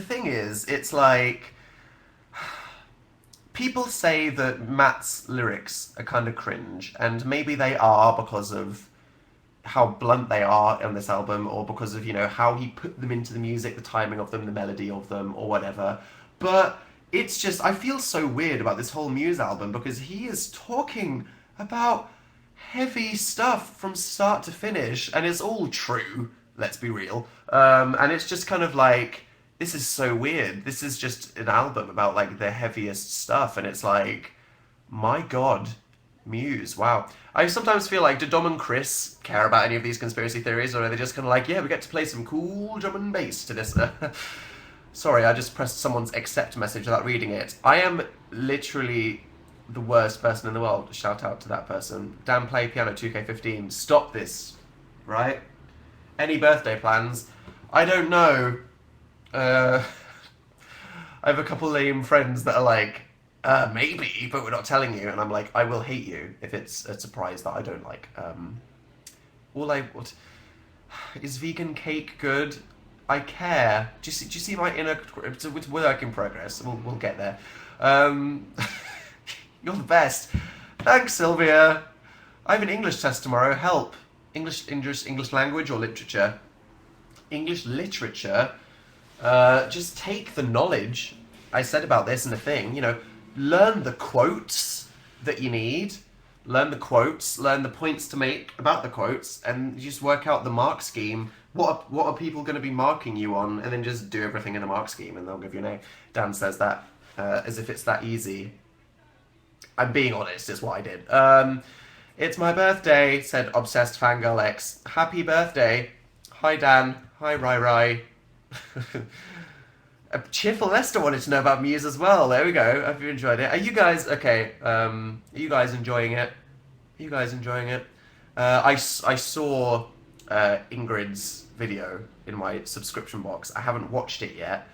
A: it's like people say that Matt's lyrics are kind of cringe, and maybe they are because of how blunt they are on this album, or because of, you know, how he put them into the music, the timing of them, the melody of them, or whatever. But it's just, I feel so weird about this whole Muse album because he is talking about heavy stuff from start to finish, and it's all true, let's be real. And it's just kind of like, this is so weird. This is just an album about like the heaviest stuff, and it's like, my god, Muse, wow. I sometimes feel like, do Dom and Chris care about any of these conspiracy theories, or are they just kind of like, yeah, we get to play some cool drum and bass to this? Sorry, I just pressed someone's accept message without reading it. I am literally the worst person in the world. Shout out to that person. Dan, play piano 2K15. Stop this, right? Any birthday plans? I don't know. I have a couple lame friends that are like, maybe, but we're not telling you. And I'm like, I will hate you if it's a surprise that I don't like. Is vegan cake good? I care. Do you see my inner? It's a work in progress. We'll get there. You're the best. Thanks, Sylvia. I have an English test tomorrow. Help. English language or literature? English literature. Just take the knowledge I said about this and the thing. You know, learn the quotes that you need. Learn the quotes. Learn the points to make about the quotes, and just work out the mark scheme. What are people going to be marking you on? And then just do everything in a mark scheme, and they'll give you an A. Dan says that as if it's that easy. I'm being honest, is what I did. It's my birthday, said Obsessed Fangirl X. Happy birthday. Hi, Dan. Hi, Rai Rai. Cheerful Lester wanted to know about Muse as well. There we go. Hope you enjoyed it. Are you guys okay? Are you guys enjoying it? I saw Ingrid's video in my subscription box. I haven't watched it yet.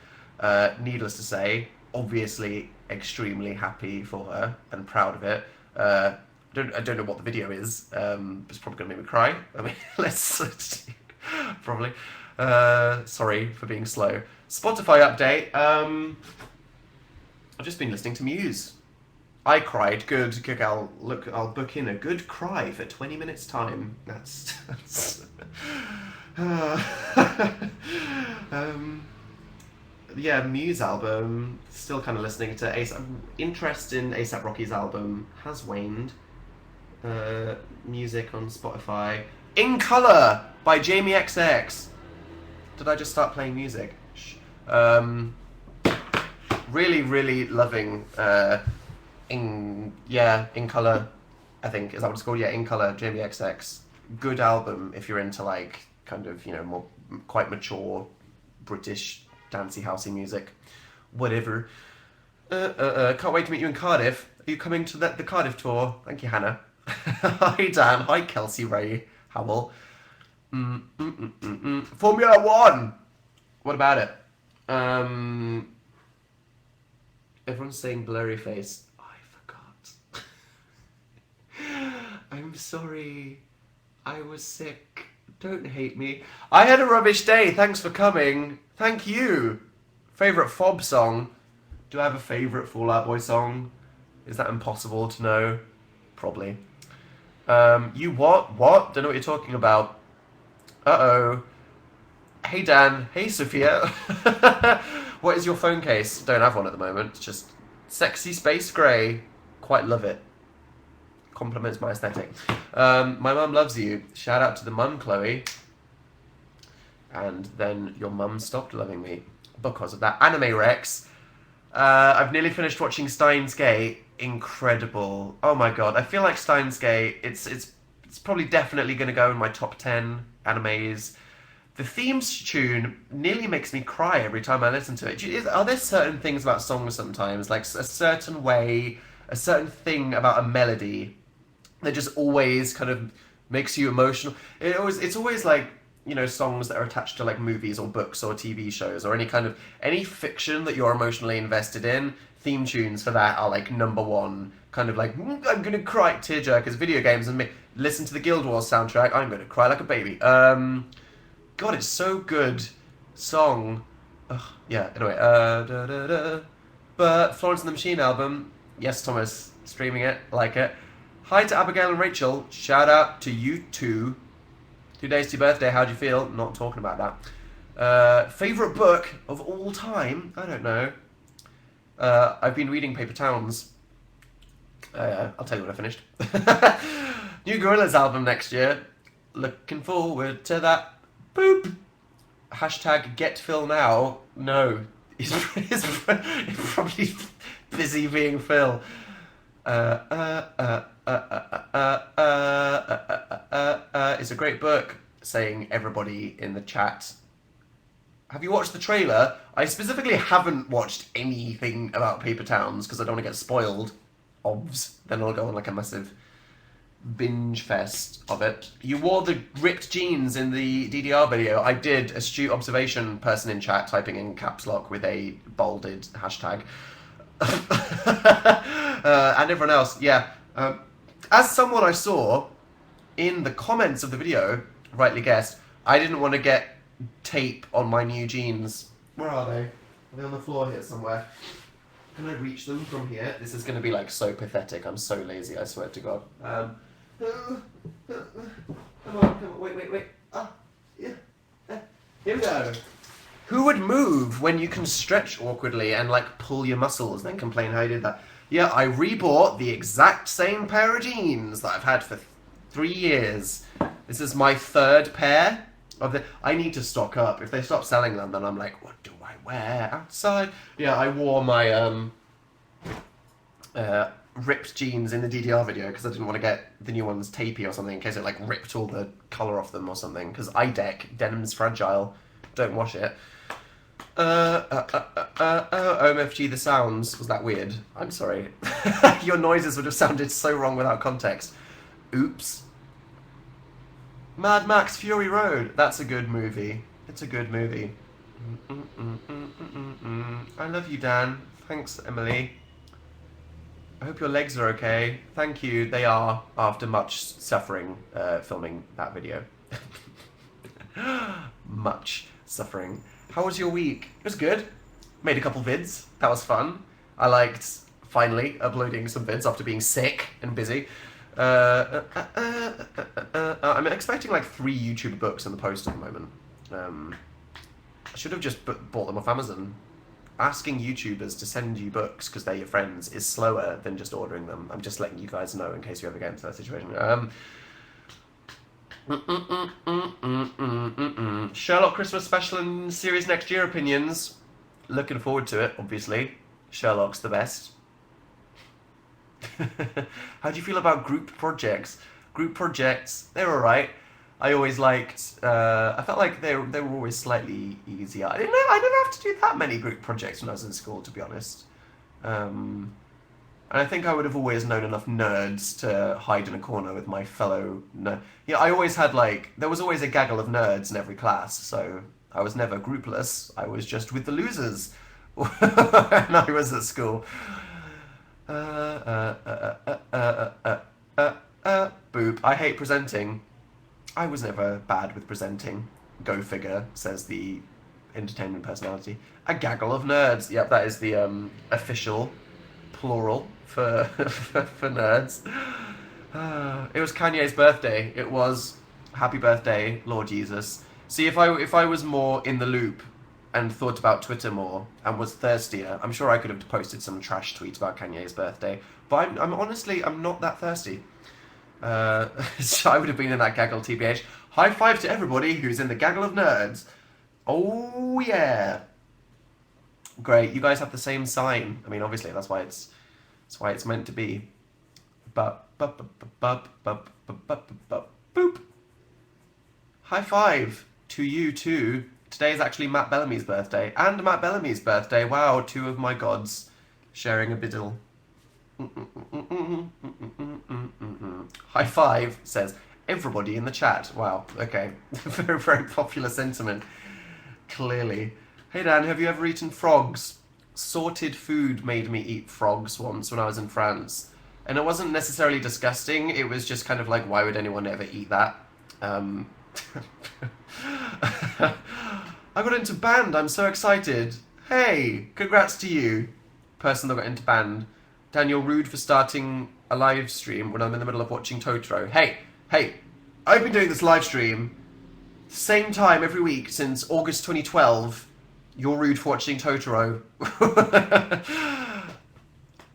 A: Needless to say, obviously extremely happy for her and proud of it. I don't know what the video is. It's probably gonna make me cry. I mean, let's probably. Sorry for being slow. Spotify update. I've just been listening to Muse. I cried. Good. I'll book in a good cry for 20 minutes time. That's yeah, Muse album. Still kind of listening to ASAP. Interest in ASAP Rocky's album has waned. Music on Spotify. In Colour by Jamie XX. Did I just start playing music? Really, really loving In Colour, I think. Is that what it's called? Yeah, In Colour, Jamie XX. Good album if you're into like kind of, you know, more quite mature British dancey housey music. Whatever. Can't wait to meet you in Cardiff. Are you coming to the Cardiff tour? Thank you, Hannah. Hi, Dan. Hi, Kelsey Ray Howell. Formula One! What about it? Everyone's saying blurry face. I forgot. I'm sorry. I was sick. Don't hate me. I had a rubbish day. Thanks for coming. Thank you. Favourite Fob song? Do I have a favourite Fall Out Boy song? Is that impossible to know? Probably. You what? What? Don't know what you're talking about. Uh-oh. Hey Dan. Hey Sophia. What is your phone case? Don't have one at the moment. Just sexy space grey. Quite love it. Compliments my aesthetic. My mum loves you. Shout out to the mum, Chloe. And then your mum stopped loving me because of that. Anime Rex. I've nearly finished watching Steins Gate. Incredible. Oh my god. I feel like Steins Gate, it's probably definitely going to go in my top 10 animes. The theme tune nearly makes me cry every time I listen to it. Are there certain things about songs sometimes, like a certain way, a certain thing about a melody that just always kind of makes you emotional. It's always like, you know, songs that are attached to like movies or books or TV shows or any fiction that you're emotionally invested in. Theme tunes for that are like number one. Kind of like I'm gonna cry tearjerkers. Video games and me listen to the Guild Wars soundtrack. I'm gonna cry like a baby. God, it's so good. Song. Ugh, yeah. Anyway. Da, da, da. But Florence and the Machine album. Yes, Thomas, streaming it, like it. Hi to Abigail and Rachel. Shout out to you two. 2 days to your birthday. How do you feel? Not talking about that. Favorite book of all time? I don't know. I've been reading Paper Towns. I'll tell you when I finished. New Gorillaz album next year. Looking forward to that. Boop. Hashtag get Phil now. No. He's probably busy being Phil. It's a great book, saying everybody in the chat. Have you watched the trailer? I specifically haven't watched anything about Paper Towns because I don't want to get spoiled. Obvs. Then I'll go on like a massive binge fest of it. You wore the ripped jeans in the DDR video. I did. Astute observation, person in chat typing in caps lock with a bolded hashtag. And everyone else, yeah. As someone I saw in the comments of the video rightly guessed, I didn't want to get tape on my new jeans. Where are they? Are they on the floor here somewhere? Can I reach them from here? This is going to be like so pathetic. I'm so lazy, I swear to God. Come on, wait. Ah, yeah. Here we go. Who would move when you can stretch awkwardly and like pull your muscles, then complain how you did that? Yeah, I rebought the exact same pair of jeans that I've had for 3 years. This is my third pair of the. I need to stock up. If they stop selling them, then I'm like, what do I wear outside? Yeah, I wore my ripped jeans in the DDR video because I didn't want to get the new ones tapey or something in case it like ripped all the colour off them or something. Because IDEC, denim's fragile. Don't wash it. OMFG, the sounds. Was that weird? I'm sorry. Your noises would have sounded so wrong without context. Oops. Mad Max Fury Road. That's a good movie. It's a good movie. I love you, Dan. Thanks, Emily. I hope your legs are okay. Thank you. They are, after much suffering, filming that video. Much suffering. How was your week? It was good. Made a couple vids. That was fun. I liked finally uploading some vids after being sick and busy. I'm expecting like 3 YouTube books in the post at the moment. I should have just bought them off Amazon. Asking YouTubers to send you books because they're your friends is slower than just ordering them. I'm just letting you guys know in case you ever get into that situation. Sherlock Christmas special and series next year opinions. Looking forward to it, obviously. Sherlock's the best. How do you feel about group projects? Group projects, they're alright. I always liked, I felt like they were always slightly easier. I never have to do that many group projects when I was in school, to be honest. And I think I would have always known enough nerds to hide in a corner with my fellow nerd. Yeah, I always had there was always a gaggle of nerds in every class, so I was never groupless. I was just with the losers when I was at school. Boop. I hate presenting. I was never bad with presenting. Go figure, says the entertainment personality. A gaggle of nerds. Yep, that is the official plural for for nerds. It was Kanye's birthday. It was happy birthday, Lord Jesus. See, if I was more in the loop and thought about Twitter more and was thirstier, I'm sure I could have posted some trash tweet about Kanye's birthday. But I'm honestly not that thirsty. So I would have been in that gaggle, TBH. High five to everybody who's in the gaggle of nerds. Oh yeah. Great, you guys have the same sign. I mean, obviously that's why it's meant to be. Boop. High five to you too. Today is actually Matt Bellamy's birthday and Matt Bellamy's birthday. Wow, 2 of my gods sharing a biddle. High five, says Everybody in the chat. Wow. Okay. Very, very popular sentiment. Clearly. Hey Dan, have you ever eaten frogs? Sorted food made me eat frogs once when I was in France. And it wasn't necessarily disgusting, it was just kind of like, why would anyone ever eat that? I got into band, I'm so excited. Hey, congrats to you, person that got into band. Dan, you're rude for starting a live stream when I'm in the middle of watching Totoro. Hey, I've been doing this live stream same time every week since August 2012. You're rude for watching Totoro.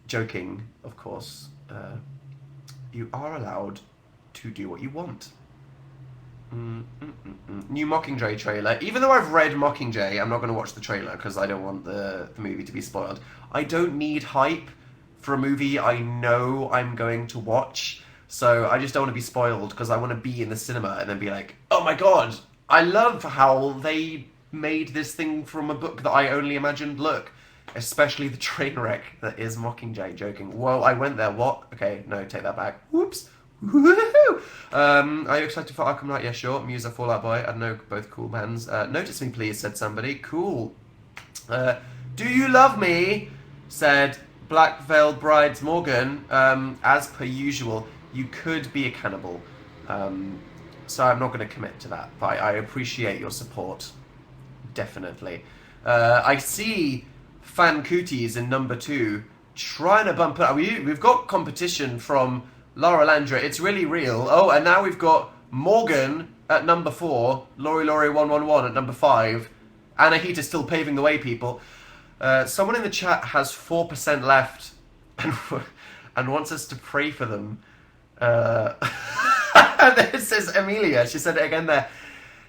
A: Joking, of course. You are allowed to do what you want. New Mockingjay trailer. Even though I've read Mockingjay, I'm not going to watch the trailer because I don't want the movie to be spoiled. I don't need hype for a movie I know I'm going to watch. So I just don't want to be spoiled because I want to be in the cinema and then be like, oh my god, I love how they made this thing from a book that I only imagined. Look, especially the train wreck that is Mockingjay. Joking. Whoa, I went there. What? Okay, no, take that back. Whoops. Woohoo! Are you excited for Arkham Knight? Yeah, sure. Muse, a Fallout Boy. I don't know, both cool bands. Notice me, please, said somebody. Cool. Do you love me? Said Black Veiled Brides Morgan. As per usual, you could be a cannibal. So I'm not going to commit to that, but I appreciate your support. Definitely. I see Fan Cooties in number 2 trying to bump it up. We've got competition from Laura Landra. It's really real. Oh, and now we've got Morgan at number 4, Lori 111 at number 5. Anahita's still paving the way, people. Someone in the chat has 4% left and wants us to pray for them. This is Amelia. She said it again there.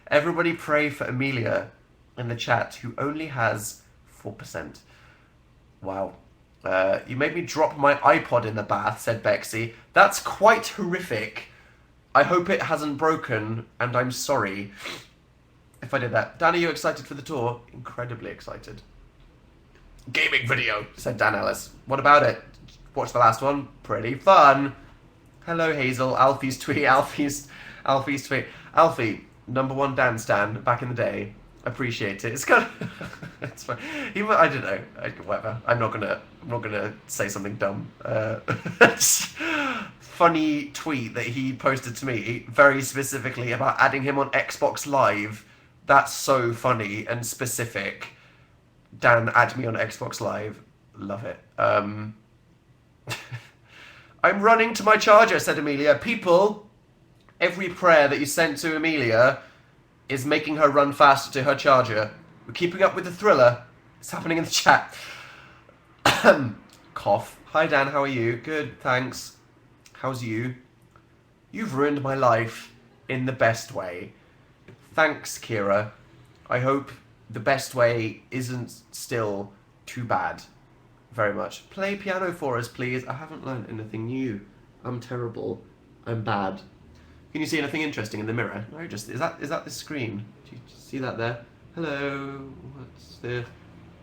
A: Everybody pray for Amelia in the chat, who only has 4%. Wow. You made me drop my iPod in the bath, said Bexy. That's quite horrific. I hope it hasn't broken, and I'm sorry if I did that. Dan, are you excited for the tour? Incredibly excited. Gaming video, said Dan Ellis. What about it? Watch the last one. Pretty fun. Hello, Hazel. Alfie's tweet. Alfie's tweet. Alfie, number 1 Dan stan back in the day. Appreciate it. It's kind of it's fine. I don't know. Whatever. I'm not gonna say something dumb. Funny tweet that he posted to me very specifically about adding him on Xbox Live. That's so funny and specific. Dan, add me on Xbox Live. Love it. I'm running to my charger, said Amelia. People, every prayer that you sent to Amelia is making her run faster to her charger. We're keeping up with the thriller. It's happening in the chat. Cough. Hi Dan, how are you? Good, thanks. How's you? You've ruined my life in the best way. Thanks, Kira. I hope the best way isn't still too bad. Very much. Play piano for us, please. I haven't learned anything new. I'm terrible. I'm bad. Can you see anything interesting in the mirror? No, just is that the screen? Do you see that there? Hello.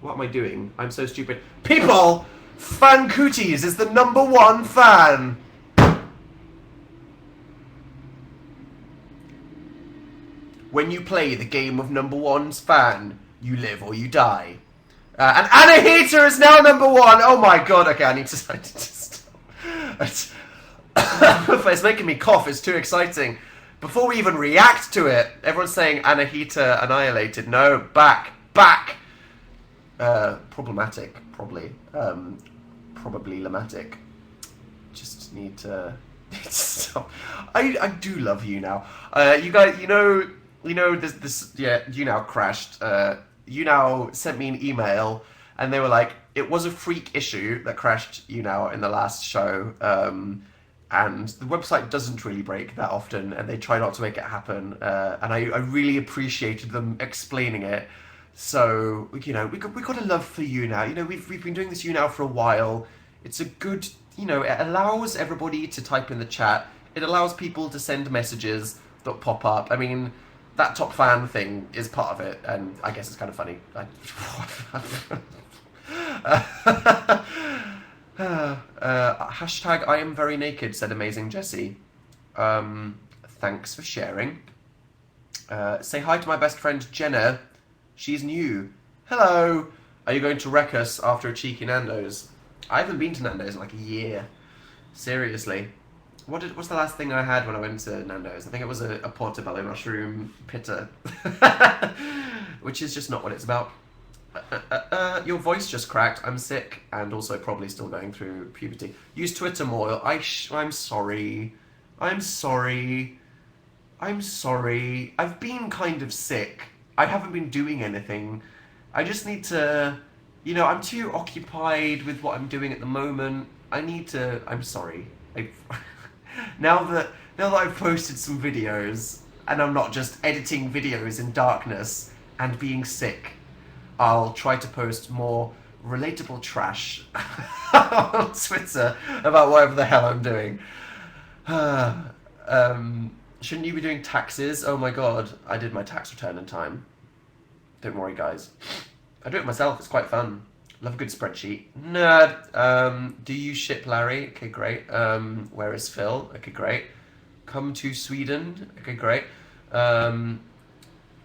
A: What am I doing? I'm so stupid. People, Fan Cooties is the number 1 fan. When you play the game of number 1's fan, you live or you die. And Anahita is now number 1. Oh my god. Okay, I need to stop. It's making me cough. It's too exciting. Before we even react to it, everyone's saying Anahita annihilated. No, back. Problematic, probably. Probably lematic. Just need to stop. I do love you now. You guys, you know this. Yeah, Younow crashed. Younow sent me an email, and they were like, it was a freak issue that crashed Younow in the last show. And the website doesn't really break that often, and they try not to make it happen. And I really appreciated them explaining it. So, we got a love for Younow. We've been doing this Younow for a while. It's a good, it allows everybody to type in the chat. It allows people to send messages that pop up. I mean, that top fan thing is part of it, and I guess it's kind of funny. Hashtag I am very naked, said Amazing Jessie. Thanks for sharing. Say hi to my best friend Jenna. She's new. Hello. Are you going to wreck us after a cheeky Nando's? I haven't been to Nando's in like a year. Seriously. What's the last thing I had when I went to Nando's? I think it was a portobello mushroom pita. Which is just not what it's about. Your voice just cracked. I'm sick and also probably still going through puberty. Use Twitter more. I'm sorry. I'm sorry. I'm sorry. I've been kind of sick. I haven't been doing anything. I just need to... You know, I'm too occupied with what I'm doing at the moment. I need to... I'm sorry. Now that I've posted some videos and I'm not just editing videos in darkness and being sick, I'll try to post more relatable trash on Twitter about whatever the hell I'm doing. Shouldn't you be doing taxes? Oh my god, I did my tax return in time. Don't worry, guys. I do it myself, it's quite fun. Love a good spreadsheet. Nerd. Do you ship Larry? Okay, great. Where is Phil? Okay, great. Come to Sweden? Okay, great. Let's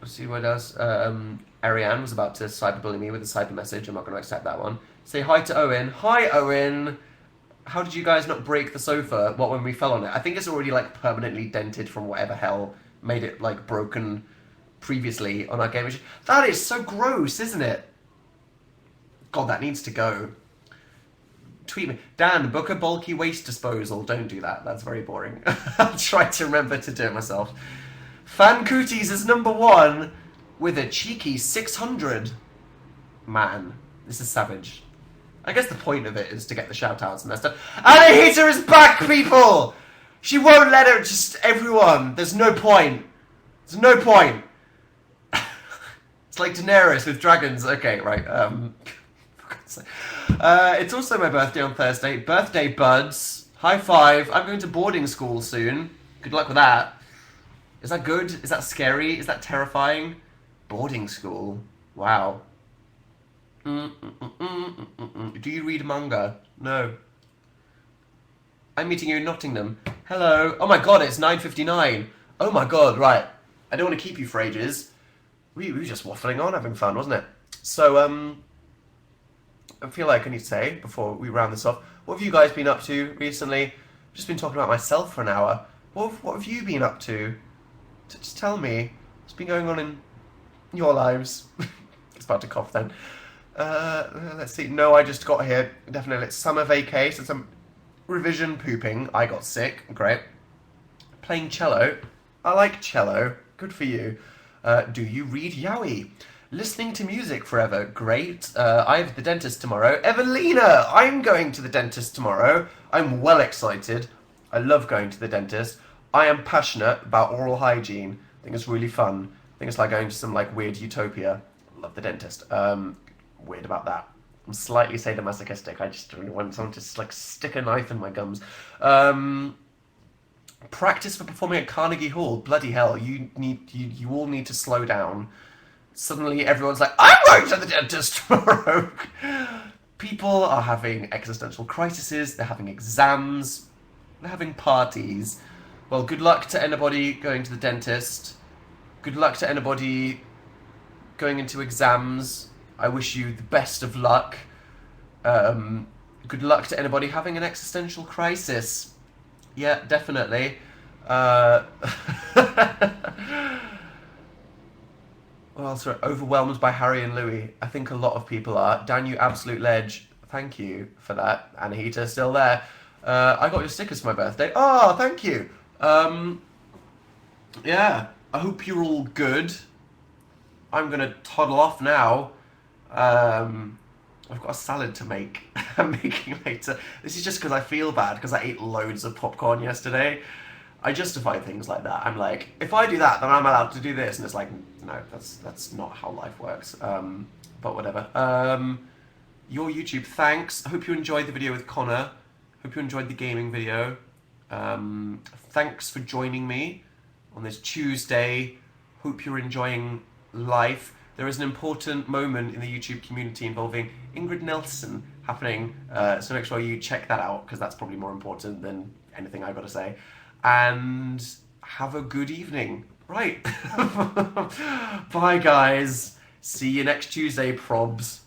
A: see what else. Ariane was about to cyberbully me with a cyber message. I'm not going to accept that one. Say hi to Owen. Hi, Owen. How did you guys not break the sofa? What, when we fell on it? I think it's already like permanently dented from whatever hell made it like broken previously on our game. That is so gross, isn't it? God, that needs to go. Tweet me. Dan, book a bulky waste disposal. Don't do that. That's very boring. I'll try to remember to do it myself. Fan Cooties is #1 with a cheeky 600. Man, this is savage. I guess the point of it is to get the shout-outs and that stuff. Anahita is back, people! She won't let it, just everyone. There's no point. There's no point. It's like Daenerys with dragons. Okay, right. It's also my birthday on Thursday. Birthday buds. High five. I'm going to boarding school soon. Good luck with that. Is that good? Is that scary? Is that terrifying? Boarding school. Wow. Do you read manga? No. I'm meeting you in Nottingham. Hello. Oh my god, it's 9:59. Oh my god, right. I don't want to keep you for ages. We were just waffling on, having fun, wasn't it? So, I feel like I need to say, before we round this off, what have you guys been up to recently? I've just been talking about myself for an hour. What have you been up to? Just tell me. What's been going on in your lives? It's about to cough then. Let's see. No, I just got here. Definitely, it's summer vacay, so some revision pooping. I got sick. Great. Playing cello. I like cello. Good for you. Do you read yaoi? Listening to music forever. Great. I have the dentist tomorrow. Evelina! I'm going to the dentist tomorrow. I'm well excited. I love going to the dentist. I am passionate about oral hygiene. I think it's really fun. I think it's like going to some like weird utopia. Love the dentist. Weird about that. I'm slightly sadomasochistic. I just really want someone to like stick a knife in my gums. Practice for performing at Carnegie Hall. Bloody hell! You all need to slow down. Suddenly, everyone's like, I'm going to the dentist tomorrow. People are having existential crises. They're having exams. They're having parties. Well, good luck to anybody going to the dentist. Good luck to anybody going into exams. I wish you the best of luck. Good luck to anybody having an existential crisis. Yeah, definitely. Well, sorry, overwhelmed by Harry and Louis. I think a lot of people are. Dan, you absolute ledge. Thank you for that. Anahita's still there. I got your stickers for my birthday. Oh, thank you. Yeah, I hope you're all good. I'm going to toddle off now. I've got a salad to make. I'm making later. This is just because I feel bad because I ate loads of popcorn yesterday. I justify things like that. I'm like, if I do that, then I'm allowed to do this. And it's like, no, that's not how life works. But whatever. Your YouTube, thanks. I hope you enjoyed the video with Connor. Hope you enjoyed the gaming video. Thanks for joining me on this Tuesday. Hope you're enjoying life. There is an important moment in the YouTube community involving Ingrid Nelson happening. So make sure you check that out because that's probably more important than anything I've got to say. And have a good evening. Right. Bye, guys. See you next Tuesday, probs.